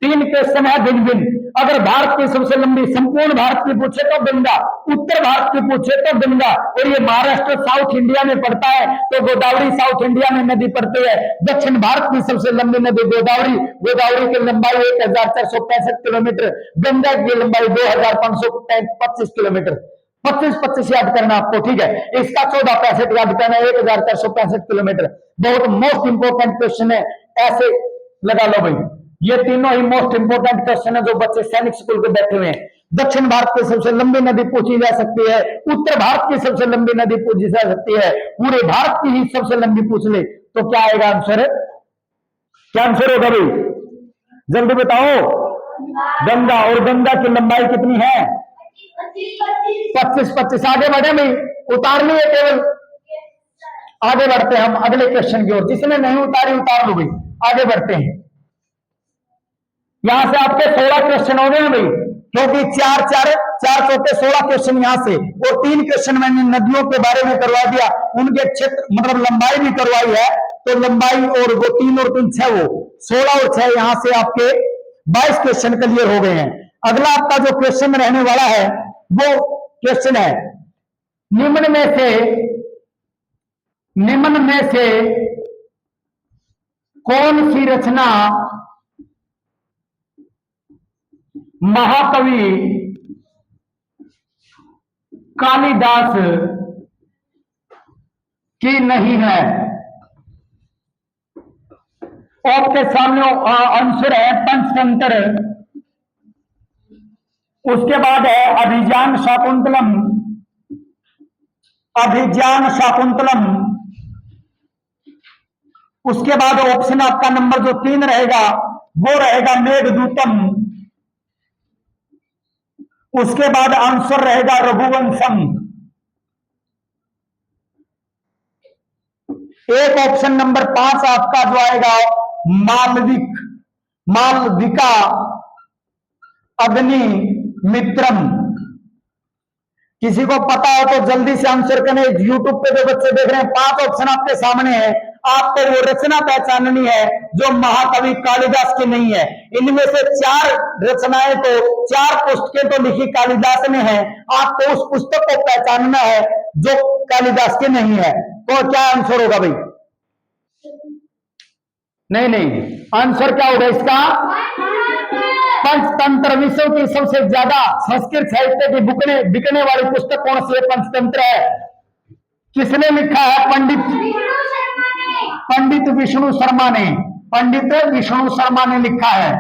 3 क्वेश्चन है भिन्न भिन्न। अगर भारत की सबसे लंबी, संपूर्ण भारत की पूछे तो गंगा, उत्तर भारत की पूछे तो गंगा, और ये महाराष्ट्र साउथ इंडिया में पड़ता है तो गोदावरी साउथ इंडिया में नदी पड़ती है। दक्षिण भारत की सबसे लंबी नदी गोदावरी, गोदावरी की लंबाई 1465 किलोमीटर, गंगा की लंबाई 2525 किलोमीटर। 25 याद करना आपको, ठीक है। इसका 1465 याद करना, 1465 किलोमीटर। बहुत मोस्ट इंपोर्टेंट क्वेश्चन है, ऐसे लगा लो भाई। ये तीनों ही मोस्ट इंपोर्टेंट क्वेश्चन है जो बच्चे सैनिक स्कूल के बैठे हुए हैं। दक्षिण भारत की सबसे लंबी नदी पूछी जा सकती है, उत्तर भारत की सबसे लंबी नदी पूछी जा सकती है, पूरे भारत की ही सबसे लंबी पूछ ले तो क्या आएगा आंसर? क्या आंसर होगा भाई? जल्दी बताओ। गंगा, और गंगा की लंबाई कितनी है? 25। आगे बढ़े भाई, उतार लिए केवल। आगे बढ़ते हैं हम अगले क्वेश्चन की ओर। जिसने नहीं उतारी उतार लो भाई, आगे बढ़ते हैं। यहां से आपके 16 क्वेश्चन हो गए भाई, क्योंकि 4 चौके 16 क्वेश्चन यहां से, और 3 क्वेश्चन मैंने नदियों के बारे में करवा दिया, उनके क्षेत्र मतलब लंबाई भी करवाई है, तो लंबाई और वो 3 और 3 6, वो 16 और 6, यहां से आपके 22 क्वेश्चन क्लियर हो गए हैं। अगला आपका जो क्वेश्चन रहने वाला है वो क्वेश्चन है, निम्न में से कौन सी रचना महाकवि कालिदास की नहीं है? आपके सामने आंसर है पंचतंत्र, उसके बाद है अभिज्ञान शाकुंतलम, उसके बाद ऑप्शन आपका नंबर जो 3 रहेगा वो रहेगा मेघदूतम, उसके बाद आंसर रहेगा रघुवंशम। एक ऑप्शन नंबर 5 आपका जो आएगा मालविका अग्नि मित्रम। किसी को पता हो तो जल्दी से आंसर करें। यूट्यूब पे जो बच्चे देख रहे हैं, 5 ऑप्शन आपके सामने है, आपको वो रचना पहचाननी है जो महाकवि कालिदास की नहीं है। इनमें से 4 रचनाएं तो 4 पुस्तकें तो लिखी कालिदास ने है, आपको उस पुस्तक को पहचानना है जो कालिदास की नहीं है। तो क्या आंसर होगा भाई? नहीं, आंसर क्या होगा इसका? पंचतंत्र। विश्व की सबसे ज्यादा संस्कृत साहित्य की बिकने वाली पुस्तक कौन सी है? पंचतंत्र है। किसने लिखा है? पंडित विष्णु शर्मा ने। पंडित विष्णु शर्मा ने लिखा है।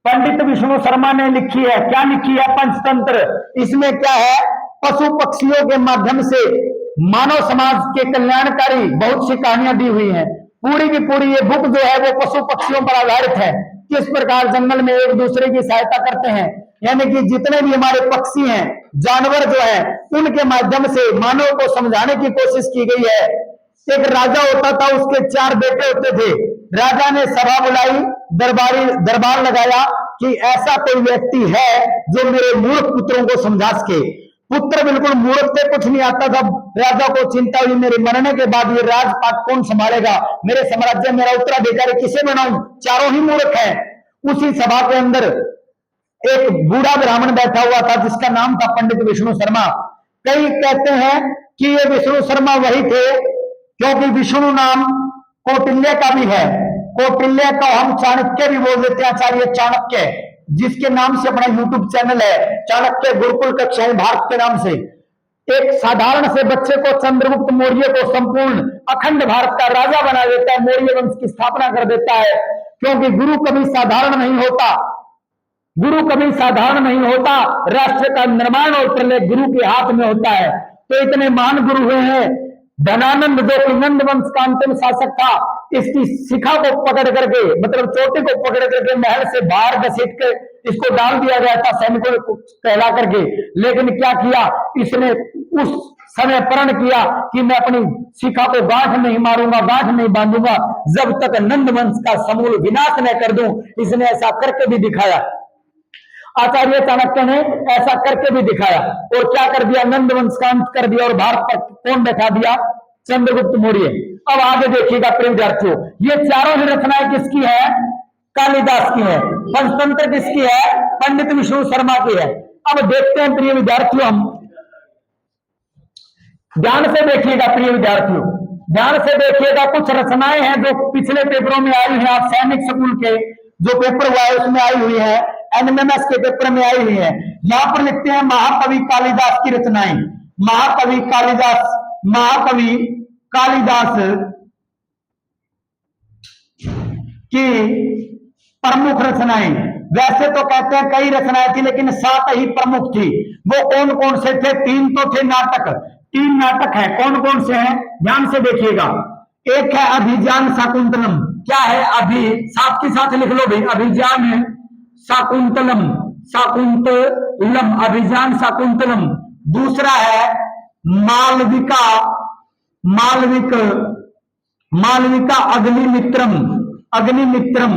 पंडित विष्णु शर्मा ने लिखी है। क्या लिखी है? पंचतंत्र। इसमें क्या है? पशु पक्षियों के माध्यम से मानव समाज के कल्याणकारी बहुत सी कहानियां दी हुई हैं। पूरी की पूरी ये बुक जो है वो पशु पक्षियों पर आधारित है। किस प्रकार जंगल में एक दूसरे की सहायता करते हैं, यानी कि जितने भी हमारे पक्षी हैं, जानवर जो है, उनके माध्यम से मानव को समझाने की कोशिश की गई है। एक राजा होता था, उसके 4 बेटे होते थे। राजा ने सभा बुलाई, दरबार लगाया कि ऐसा कोई व्यक्ति है जो मेरे मूर्ख पुत्रों को समझा सके। पुत्र बिल्कुल मूर्ख थे, कुछ नहीं आता था। राजा को चिंता हुई, मेरे मरने के बाद ये राजपाट कौन संभालेगा, मेरे साम्राज्य मेरा उत्तराधिकारी किसे बनाऊं, चारों ही मूर्ख हैं। उसी सभा के अंदर एक बूढ़ा ब्राह्मण बैठा हुआ था जिसका नाम था पंडित विष्णु शर्मा। कई कहते हैं कि ये विष्णु शर्मा वही थे, क्योंकि विष्णु नाम कौटिल्य का भी है। कौटिल्य का हम चाणक्य भी बोल देते हैं, आचार्य चाणक्य, जिसके नाम से अपना यूट्यूब चैनल है, चाणक्य गुरुकुल कक्षाएं भारत के नाम से। एक साधारण से बच्चे को चंद्रगुप्त मौर्य को संपूर्ण अखंड भारत का राजा बना देता है, मौर्य वंश की स्थापना कर देता है। क्योंकि गुरु कभी साधारण नहीं होता, गुरु कभी साधारण नहीं होता। राष्ट्र का निर्माण और प्रलय गुरु के हाथ में होता है। तो इतने महान गुरु हुए हैं। धनानंद जो कि नंद वंश का अंतिम शासक था, इसकी शिखा को पकड़ करके, मतलब चोटी को पकड़ करके महल से बाहर घसीट के इसको डाल दिया गया था सैनिकों को कहला करके। लेकिन क्या किया इसने? उस समय प्रण किया कि मैं अपनी शिखा को गांठ नहीं मारूंगा, गांठ नहीं बांधूंगा जब तक नंद वंश का समूल विनाश न कर दूं। इसने ऐसा करके भी दिखाया। आचार्य चाणक्य ने ऐसा करके भी दिखाया। और क्या कर दिया? नंद वंश का अंत कर दिया और भारत पर कौन बैठा दिया? चंद्रगुप्त मौर्य। अब आगे देखिएगा प्रिय विद्यार्थियों, ये चारों ही रचनाएं किसकी है? कालिदास की है। पंचतंत्र किसकी है? पंडित विष्णु शर्मा की है। अब देखते हैं प्रिय विद्यार्थियों, हम ध्यान से देखिएगा प्रिय विद्यार्थियों, ध्यान से देखिएगा। कुछ रचनाएं हैं जो पिछले पेपरों में आई हैं, आप सैनिक स्कूल के जो पेपर हुआ है उसमें आई हुई है, एनएमएमएस के पेपर में आई हुई है। यहां पर लिखते हैं महाकवि कालिदास की रचनाएं। महाकवि कालिदास, महाकवि कालिदास की प्रमुख रचनाएं। वैसे तो कहते हैं कई रचनाएं थी, लेकिन 7 ही प्रमुख थी। वो कौन कौन से थे? 3 तो थे नाटक, 3 नाटक है। कौन कौन से हैं? ध्यान से देखिएगा। एक है अभिज्ञान शाकुंतलम। क्या है? अभी साथ के साथ लिख लो भाई, अभिज्ञान शाकुंतलम, शाकुंतलम, अभिज्ञान शाकुंतलम। दूसरा है मालविका, मालविक, मालविका अग्निमित्रम, अग्निमित्रम।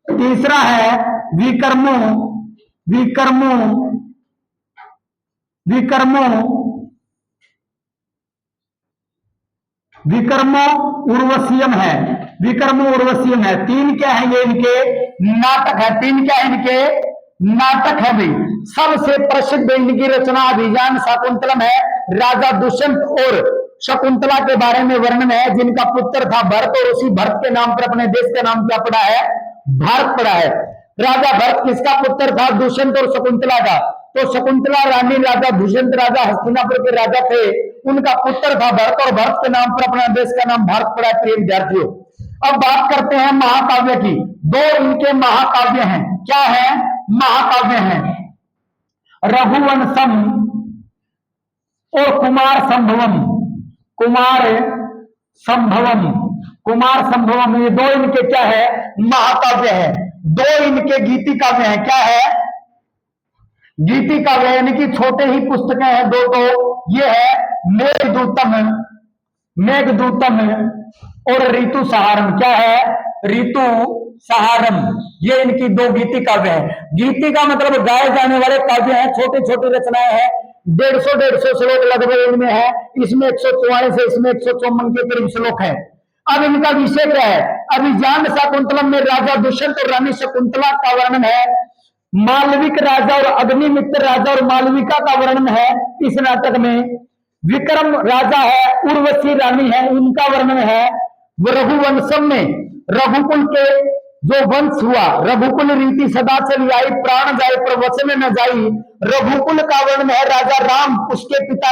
तीसरा है विकर्मो, विकर्मो, विकर्मो, विकर्मो उर्वशीयम है, विकर्मो उर्वशीयम है। 3 क्या है ये? इनके नाटक है। 3 क्या है? इनके नाटक है भाई। सबसे प्रसिद्ध इनकी रचना अभिज्ञान शाकुंतलम है। राजा दुष्यंत और शकुंतला के बारे में वर्णन है, जिनका पुत्र था भरत, और उसी भरत के नाम पर अपने देश का नाम क्या पड़ा है? भारत पड़ा है। राजा भरत किसका पुत्र था? दुष्यंत और शकुंतला का। तो शकुंतला रानी राजा दुष्यंत राजा हस्तिनापुर के राजा थे, उनका पुत्र था भरत, और भरत के नाम पर अपना देश का नाम भारत पड़ा है। प्रिय विद्यार्थियों, अब बात करते हैं महाकाव्य की। 2 इनके महाकाव्य हैं। क्या है? महाकाव्य हैं रघुवंशम और कुमार संभवम, कुमार संभवम, कुमार संभवम। ये 2 इनके क्या है? महाकाव्य है। 2 इनके गीति काव्य हैं। क्या है? गीति काव्य, यानी कि छोटे ही पुस्तकें हैं 2। तो ये है मेघदूतम, मेघदूतम और ऋतु सहारम। क्या है? ऋतु सहारम। ये इनकी 2 गीति काव्य है। गीति का मतलब गाए जाने वाले काव्य हैं, छोटी छोटी रचनाएं हैं। 150 श्लोक लगभग इनमें है। इसमें 144 है, इसमें 154 के करीब श्लोक है। अब इनका विषय क्या है? अभिज्ञान शाकुंतलम में राजा दुष्यंत और रानी शकुंतला का वर्णन है। मालविक राजा और अग्निमित्र राजा और मालविका का वर्णन है इस नाटक में। विक्रम राजा है, उर्वशी रानी है, उनका वर्णन है। रघुवंशम में रघुकुल के जो वंश हुआ, रघुकुल रीति सदा चली आई, प्राण जाए पर वचन न जाई। रघुकुल का वर्णन है राजा राम, उसके पिता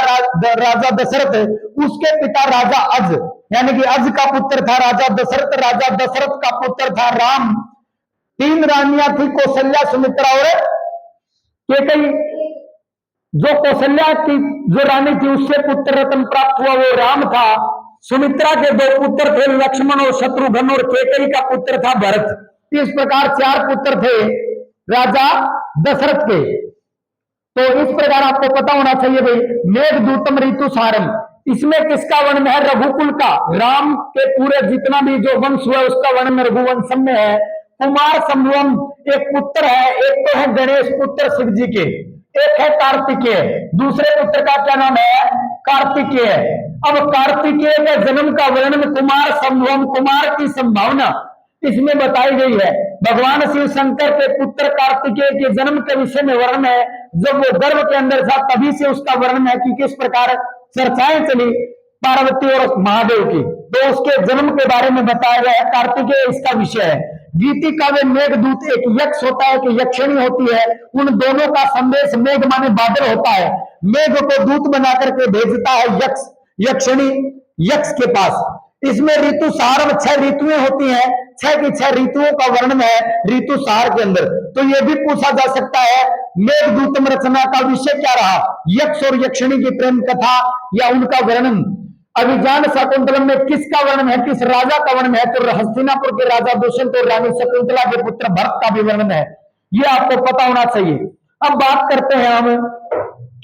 राजा दशरथ, उसके पिता राजा अज, यानी कि अज का पुत्र था राजा दशरथ, राजा दशरथ का पुत्र था राम। 3 रानियां थी, कौशल्या, सुमित्रा और केकई। जो कौशल्या की जो रानी थी उससे पुत्र रत्न प्राप्त हुआ, वो राम था। सुमित्रा के 2 पुत्र थे, लक्ष्मण और शत्रुघ्न, और केकई का पुत्र था भरत। इस प्रकार 4 पुत्र थे राजा दशरथ के। तो इस प्रकार आपको पता होना चाहिए भाई। मेघदूतम ऋतु सारम, इसमें किसका वर्णन है? रघुकुल का, राम के पूरे जितना भी जो वंश हुआ उसका वर्णन रघुवंशम में है। कुमार संभवम, एक पुत्र है, एक तो है गणेश पुत्र शिव जी के, एक है कार्तिकेय, दूसरे पुत्र का क्या नाम है? कार्तिकेय। अब कार्तिकेय के जन्म का वर्णन कुमार संभवम, कुमार की संभावना इसमें बताई गई है। भगवान शिव शंकर के पुत्र कार्तिकेय के जन्म के विषय में वर्णन है। जब वो गर्भ के अंदर था तभी से उसका वर्णन है कि किस प्रकार चर्चाएं चली पार्वती और महादेव की, तो उसके जन्म के बारे में बताया गया है। कार्तिकेय इसका विषय है। गीति काव्य मेघदूत, एक यक्ष होता है, एक यक्षिणी होती है, उन दोनों का संदेश, मेघ माने बादल होता है, मेघ को दूत बना करके भेजता है यक्ष, यक्षिणी यक्ष के पास। इसमें ऋतु सार 6 ऋतुएं होती हैं, 6 की 6 ऋतुओं का वर्णन है ऋतु सार के अंदर। तो यह भी पूछा जा सकता है मेघदूतम रचना का विषय क्या रहा? यक्ष और यक्षिणी की प्रेम कथा या उनका वर्णन। अभिज्ञान शाकुंतलम में किसका वर्णन है? किस राजा का वर्णन है? तो हस्तिनापुर के राजा दुष्यंत और रानी शकुंतला के पुत्र भरत का भी वर्णन है। ये आपको पता होना चाहिए। अब बात करते हैं हम,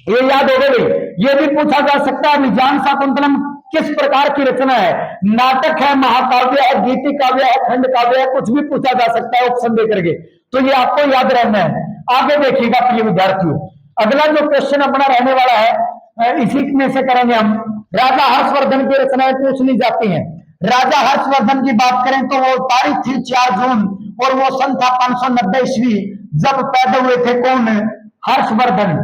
ये याद हो गई। ये भी पूछा जा सकता है अभिज्ञान शाकुंतलम किस प्रकार की रचना है? नाटक है, महाकाव्य है, गीति काव्य है, खंड काव्य है, कुछ भी पूछा जा सकता है ऑप्शन दे करके। तो ये आपको याद रहना है। आगे देखिएगा प्रिय विद्यार्थियों, अगला जो क्वेश्चन अपना रहने वाला है इसी में से करेंगे हम। राजा हर्षवर्धन की रचनाएं पूछ ली जाती हैं। राजा हर्षवर्धन की बात करें तो वो तारीख थी 4 जून और वो सन था 590 ईस्वी, जब पैदा हुए थे कौन? हर्षवर्धन।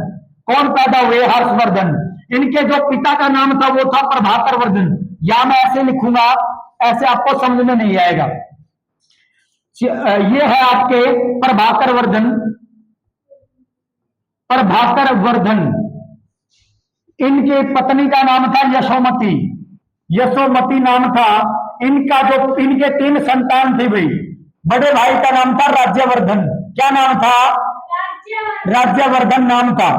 कौन पैदा हुए? हर्षवर्धन। इनके जो पिता का नाम था वो था प्रभाकर वर्धन। या मैं ऐसे लिखूंगा, ऐसे आपको समझ में नहीं आएगा। ये है आपके प्रभाकर वर्धन। प्रभाकर वर्धन। इनकी पत्नी का नाम था यशोमती। यशोमती नाम था इनका। जो इनके 3 संतान थे भाई। बड़े भाई का नाम था राज्यवर्धन। क्या नाम था? राज्यवर्धन नाम था।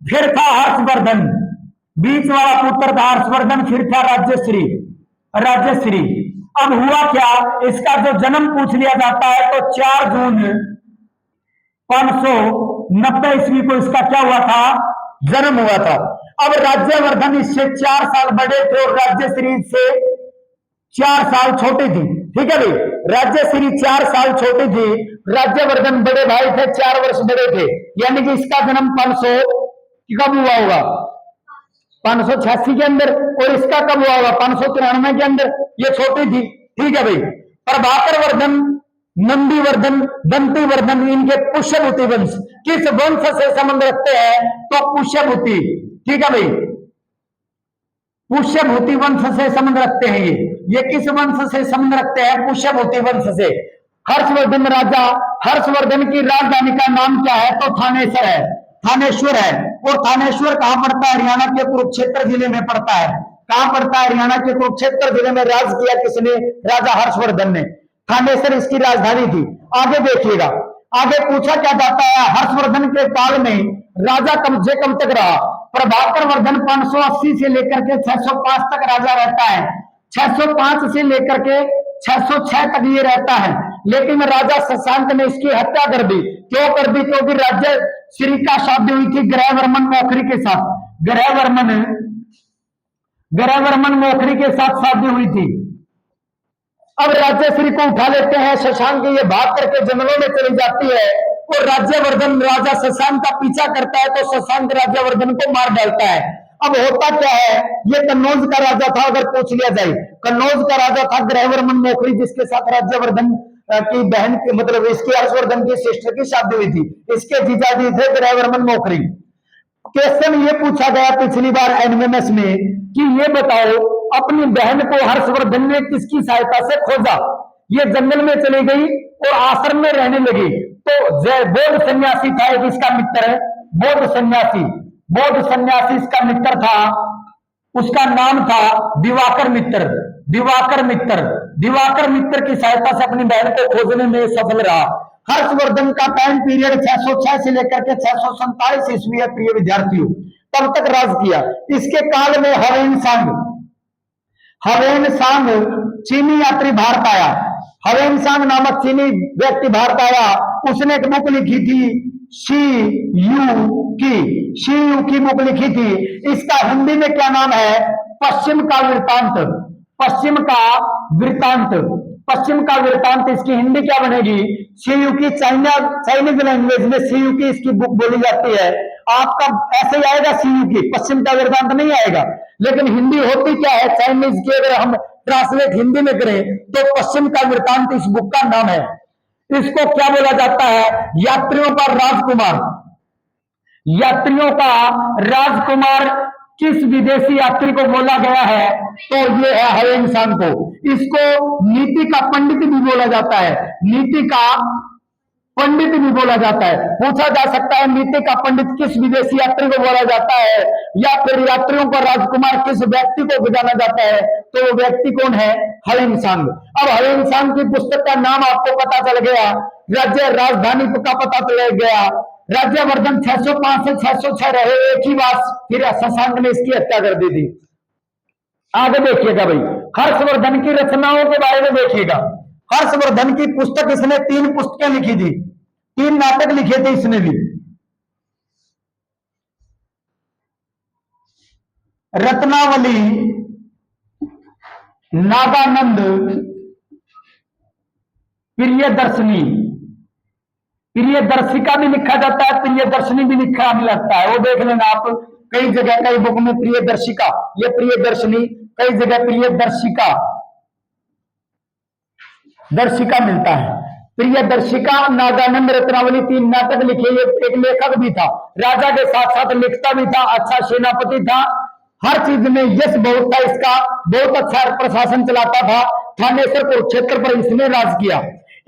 फिर था हर्षवर्धन, बीच वाला पुत्र था हर्षवर्धन, फिर था राज्यश्री। राज्यश्री। अब हुआ क्या, इसका जो जन्म पूछ लिया जाता है तो 4 जून 590 ईस्वी को इसका क्या हुआ था? जन्म हुआ था। अब राज्यवर्धन इससे 4 साल बड़े थे और राज्यश्री से 4 साल छोटी थी। ठीक है भाई, राज्यश्री 4 साल छोटी थी, राज्यवर्धन बड़े भाई थे, 4 वर्ष बड़े थे। यानी कि इसका जन्म 500 कब हुआ होगा? 586 के अंदर, और इसका कब हुआ होगा? 593 के अंदर। ये छोटी थी। ठीक है भाई। प्रभाकर वर्धन, नंदीवर्धन, दंतीवर्धन, इनके पुष्यभूति वंश। किस वंश से संबंध रखते हैं? तो पुष्यभूति। ठीक है भाई, पुष्यभूति वंश से संबंध रखते हैं। ये किस वंश से संबंध रखते हैं? पुष्यभूति वंश से। हर्षवर्धन राजा हर्षवर्धन की राजधानी का नाम क्या है? तो थानेश्वर है। थानेश्वर है। और थानेश्वर कहां पड़ता है? हरियाणा के कुरुक्षेत्र जिले में पड़ता है। कहां पड़ता है? हरियाणा के कुरुक्षेत्र जिले में राज किया किसने? राजा हर्षवर्धन ने। थानेश्वर इसकी राजधानी थी। आगे देखिएगा, आगे पूछा क्या जाता है, हर्षवर्धन के काल में राजा कब से कब तक रहा? प्रभाकर वर्धन 580 से लेकर के 605 तक राजा रहता है। 605 से लेकर के 606 तक ये रहता है। लेकिन राजा शशांक ने इसकी हत्या कर दी। क्यों कर दी? क्योंकि राज्य श्री का शादी हुई थी ग्रहवर्मन मोखरी के साथ। ग्रहवर्मन मोखरी के साथ शादी हुई थी। अब राज्यश्री को उठा लेते हैं शशांक, ये भाग करके जंगलों में चली जाती है और राज्यवर्धन राजा शशांक का पीछा करता है तो शशांक राज्यवर्धन को मार डालता है। अब होता क्या है, ये कन्नौज का राजा था, अगर पूछ लिया जाए कन्नौज का राजा था ग्रहवर्मन मोखरी, जिसके साथ राज्यवर्धन की बहन की, मतलब इसकी हर्षवर्धन की सिस्टर की शादी हुई थी। इसके जीजाजी थे ग्रहवर्मन मोखरी। क्वेश्चन ये पूछा गया पिछली बार एनएमएस में कि ये बताओ अपनी बहन को हर्षवर्धन ने किसकी सहायता से खोजा? ये जंगल में चली गई और आश्रम में रहने लगी। तो जय बौद्ध सन्यासी था एक इसका मित्र है, बौद्ध सन्यासी। बौद्ध सन्यासी इसका मित्र था, उसका नाम था दिवाकर मित्र। दिवाकर मित्र, दिवाकर मित्र की सहायता से अपनी बहन को खोजने में सफल रहा। हर्षवर्धन का टाइम पीरियड 606 से लेकर के 647 ईस्वी है प्रिय विद्यार्थियों, तब तक राज किया। इसके काल में हवेन सांग चीनी यात्री भारत आया। हवेन सांग नामक चीनी व्यक्ति भारत आया। उसने एक बुक लिखी थी शी यू की बुक लिखी थी। इसका हिंदी में क्या नाम है? पश्चिम का वृत्तांत। पश्चिम का वृत्तांत। पश्चिम का वृत्तांत इसकी हिंदी क्या बनेगी? शीयू की। चाइनीज लैंग्वेज में शीयू की इसकी बुक बोली जाती है। आपका ऐसे ही आएगा शीयू की, पश्चिम का वृत्तांत नहीं आएगा। लेकिन हिंदी होती क्या है? चाइनीज की अगर हम ट्रांसलेट हिंदी में करें तो पश्चिम का वृत्तांत इस बुक का नाम है। इसको क्या बोला जाता है? यात्रियों का राजकुमार। यात्रियों का राजकुमार किस विदेशी यात्री को बोला गया है? तो ये है हवेन सांग को। इसको नीति का पंडित भी बोला जाता है। नीति का पंडित भी बोला जाता है। पूछा जा सकता है नीति का पंडित किस विदेशी यात्री को बोला जाता है, या फिर यात्रियों का राजकुमार किस व्यक्ति को जाना जाता है? तो वो व्यक्ति कौन है? हवेन सांग। अब हवेन सांग की पुस्तक का नाम आपको पता चल गया, राज्य राजधानी का पता चल गया। राज्यवर्धन 605 से 606 रहे, एक ही बार फिर शशांक ने इसकी हत्या कर दी थी। आगे देखिएगा भाई, हर्षवर्धन की रचनाओं के बारे में देखिएगा। हर्षवर्धन की पुस्तक, इसने 3 पुस्तकें लिखी थी, 3 नाटक लिखे थे इसने भी। रत्नावली, नागानंद, प्रियदर्शनी। प्रियदर्शिका भी लिखा जाता है, प्रियदर्शनी भी लिखा लगता है, वो देख लेना आप। कई जगह कई बुक में प्रियदर्शिका, ये प्रियदर्शनी, कई जगह प्रियदर्शिका। दर्शिका मिलता है। प्रिय दर्शिका, नागानंद रत्नावली 3 नाटक लिखे, ये एक लेखक भी था, राजा के साथ साथ लिखता भी था, अच्छा सेनापति था, हर चीज में यश बहुत था इसका, बहुत अच्छा प्रशासन चलाता था, थानेसर कुरुक्षेत्र पर इसने राज किया।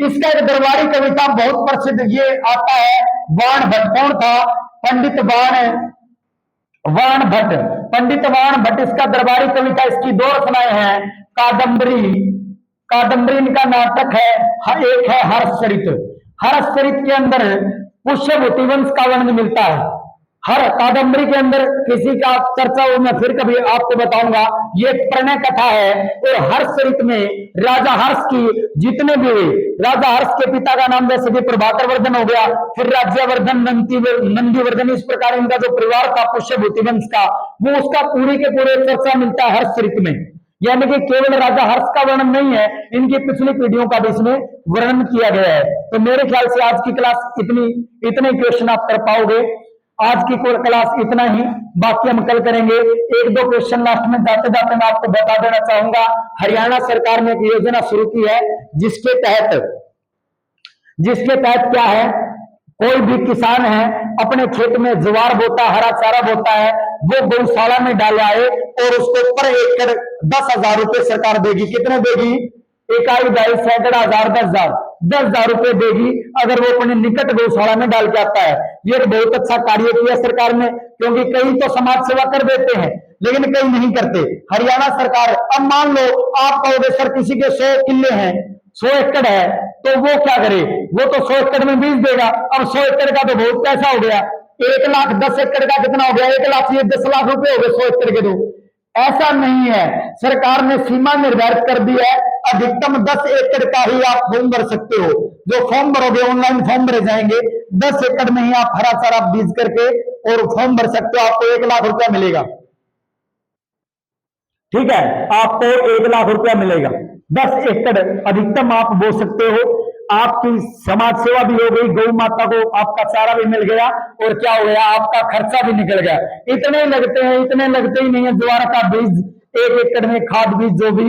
इसका एक दरबारी कविता बहुत प्रसिद्ध ये आता है, बाण भट्ट। कौन था? पंडित वाण भट्ट। पंडित वाण भट्ट इसका दरबारी कविता, इसकी 2 रचनाएं हैं। कादम्बरी, कादम्बरी इनका नाटक है, एक है हर्षचरित। हर्षचरित के अंदर पुष्यभूति वंश का वर्णन मिलता है। हर कादम्बरी के अंदर किसी का चर्चा हो, मैं फिर कभी आपको बताऊंगा, ये प्रणय कथा है। और हर्षचरित में राजा हर्ष की जितने भी हुए, राजा हर्ष के पिता का नाम जैसे कि प्रभाकर वर्धन हो गया, फिर राज्यवर्धन, नंदीवर्धन, इस प्रकार इनका जो परिवार था पुष्यभूति वंश का, वो उसका पूरे के पूरे चर्चा मिलता है हर्षचरित में। यानी कि केवल राजा हर्ष का वर्णन नहीं है, इनकी पिछली पीढ़ियों का भी इसमें वर्णन किया गया है। तो मेरे ख्याल से आज की क्लास इतने क्वेश्चन आप कर पाओगे। आज की क्लास इतना ही, बाकी हम कल करेंगे। 1-2 क्वेश्चन लास्ट में जाते जाते मैं आपको बता देना चाहूंगा, हरियाणा सरकार ने एक योजना शुरू की है जिसके तहत क्या है, कोई भी किसान है अपने खेत में ज्वार बोता, हरा चारा बोता है, वो गौशाला में डाल आए और उसको पर एकड़ 10,000 रुपए सरकार देगी। कितने देगी? इकाई, दाई, सैकड़ा, हजार, 10,000 रुपए देगी अगर वो अपने निकट गौशाला में डाल के आता है। ये बहुत अच्छा कार्य किया सरकार ने, क्योंकि कई तो समाज सेवा कर देते हैं लेकिन कई नहीं करते। हरियाणा सरकार, अब मान लो आप कहोगे सर किसी के 100 किले हैं, 100 एकड़ है, तो वो क्या करे, वो तो 100 एकड़ में बीज देगा। अब 100 एकड़ का तो बहुत पैसा हो गया, 1 लाख 10 एकड़ का कितना हो गया, 1 लाख ये 10 लाख रुपए हो गए 100 एकड़ के। तो ऐसा नहीं है, सरकार ने सीमा निर्धारित कर दी है, अधिकतम 10 एकड़ का ही आप फॉर्म भर सकते हो। जो फॉर्म भरोगे, ऑनलाइन फॉर्म भरे जाएंगे, 10 एकड़ में ही आप हरा चारा बीज करके और फॉर्म भर सकते हो, आपको 1 लाख रुपया मिलेगा। ठीक है, आपको 1 लाख रुपया मिलेगा। 10 एकड़ अधिकतम आप बो सकते हो, आपकी समाज सेवा भी हो गई, गौ माता को आपका चारा भी मिल गया, और क्या हो गया, आपका खर्चा भी निकल गया। इतने लगते हैं, इतने लगते ही नहीं है, ज्वार का बीज 1 एकड़ में, खाद बीज जो भी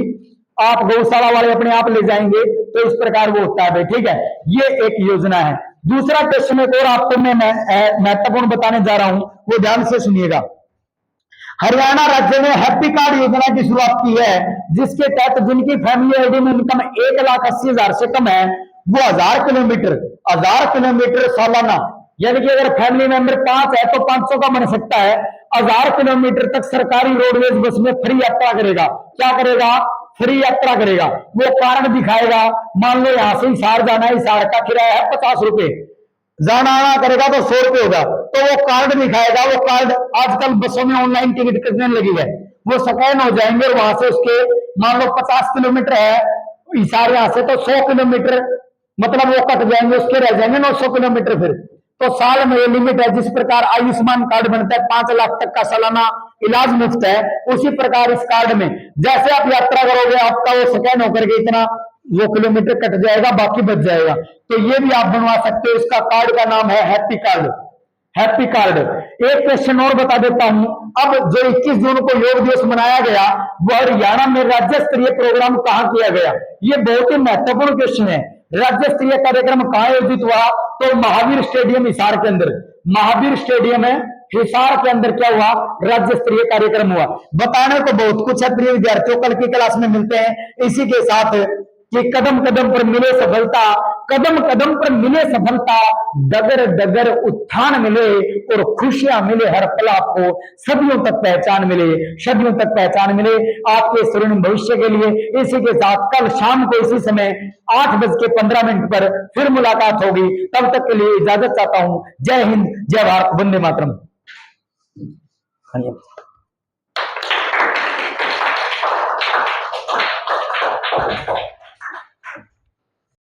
आप गौशाला वाले अपने आप ले जाएंगे, तो इस प्रकार वो होता है। ठीक है, ये एक योजना है। दूसरा क्वेश्चन एक और आपको मैं महत्वपूर्ण बताने जा रहा हूं, वो ध्यान से सुनिएगा। हरियाणा राज्य ने हैप्पी कार्ड योजना की शुरुआत की है, जिसके तहत जिनकी फैमिली एवरेज इनकम 1,80,000 से कम है, वो 1000 किलोमीटर सालाना, यानी कि अगर फैमिली मेंबर 5 है तो 500 का बन सकता है, 1000 किलोमीटर तक सरकारी रोडवेज बस में फ्री यात्रा करेगा। क्या करेगा? फ्री यात्रा करेगा। वो कारण दिखाएगा, मान लो यहां से हिसार जाना है, हिसार का किराया है 50 रुपए, जाना आना करेगा तो 100 रुपए होगा, तो वो कार्ड दिखाएगा। वो कार्ड आजकल बसों में ऑनलाइन टिकट कटने लगी है, वो स्कैन हो जाएंगे और वहां से उसके, मान लो 50 किलोमीटर है हिसार यहां से, तो 100 किलोमीटर मतलब वो कट जाएंगे, उसके रह जाएंगे 900 किलोमीटर। फिर तो साल में ये लिमिट है। जिस प्रकार आयुष्मान कार्ड बनता है 5 लाख तक का सालाना इलाज मुफ्त है, उसी प्रकार इस कार्ड में जैसे आप यात्रा करोगे आपका वो स्कैन होकर के इतना वो किलोमीटर कट जाएगा, बाकी बच जाएगा। तो ये भी आप बनवा सकते हो। इसका कार्ड का नाम है हैप्पी कार्ड। Happy card. एक क्वेश्चन और बता देता हूं, अब जो 21 जून को योग दिवस मनाया गया, वह हरियाणा में राज्य स्तरीय प्रोग्राम कहां किया गया? ये बहुत ही महत्वपूर्ण क्वेश्चन है। राज्य स्तरीय कार्यक्रम कहां आयोजित हुआ? तो महावीर स्टेडियम हिसार के अंदर। महावीर स्टेडियम है हिसार के अंदर क्या हुआ? राज्य स्तरीय कार्यक्रम हुआ। बताने को बहुत कुछ है प्रिय विद्यार्थियों, कल की क्लास में मिलते हैं इसी के साथ कि कदम कदम पर मिले सफलता, कदम कदम पर मिले सफलता, डगर डगर उत्थान मिले और खुशियां मिले हर पल आपको, सदियों तक पहचान मिले, सदियों तक पहचान मिले आपके स्वर्णिम भविष्य के लिए। इसी के साथ कल शाम को इसी समय 8:15 पर फिर मुलाकात होगी। तब तक के लिए इजाजत चाहता हूं। जय हिंद, जय भारत, वंदे मातरम। धन्यवाद।